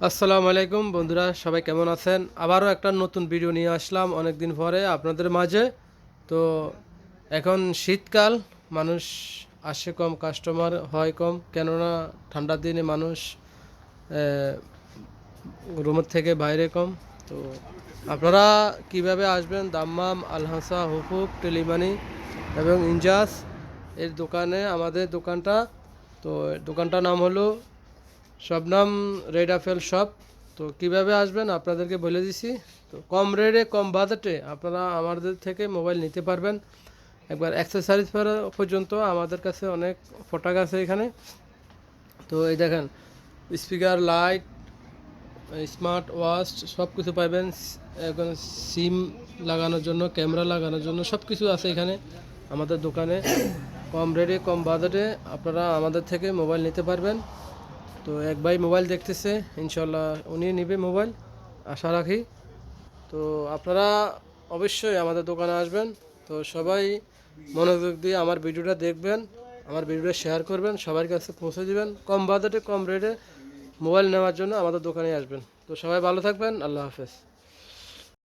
আসসালামু আলাইকুম বন্ধুরা, সবাই কেমন আছেন? আবারও একটা নতুন ভিডিও নিয়ে আসলাম অনেক দিন পরে আপনাদের মাঝে। তো এখন শীতকাল, মানুষ আসে কম, কাস্টমার হয় কম, কেননা ঠান্ডার দিনে মানুষ রুমের থেকে বাইরে কম। তো আপনারা কিভাবে আসবেন? দাম্মাম, আলহাসা, হুকুক, টেলিমানি এবং ইনজাস এর দোকানে, আমাদের দোকানটা। তো দোকানটার নাম হলো শবনম রেড আপেল শপ। তো কিভাবে আসবেন আপনাদেরকে বলে দিছি। তো কম রেটে কম বাজেটে আপনারা আমাদের থেকে মোবাইল নিতে পারবেন। একবার অ্যাক্সেসরিজ পর্যন্ত আমাদের কাছে অনেক প্রোডাক্ট আছে এখানে। তো এই দেখেন, স্পিকার, লাইট, স্মার্ট ওয়াচ সব কিছু পাবেন। এখন সিম লাগানোর জন্য, ক্যামেরা লাগানোর জন্য সব কিছু আছে এখানে আমাদের দোকানে। কম রেটে কম বাজেটে আপনারা আমাদের থেকে মোবাইল নিতে পারবেন। তো এক ভাই মোবাইল দেখতেছে, ইনশাল্লাহ উনি নেবে মোবাইল, আশা রাখি। তো আপনারা অবশ্যই আমাদের দোকানে আসবেন। তো সবাই মনোযোগ দিয়ে আমার ভিডিওটা দেখবেন, আমার ভিডিওটা শেয়ার করবেন, সবার কাছে পৌঁছে দিবেন। কম বাজেটে কম রেটে মোবাইল নেওয়ার জন্য আমাদের দোকানে আসবেন। তো সবাই ভালো থাকবেন, আল্লাহ হাফেজ।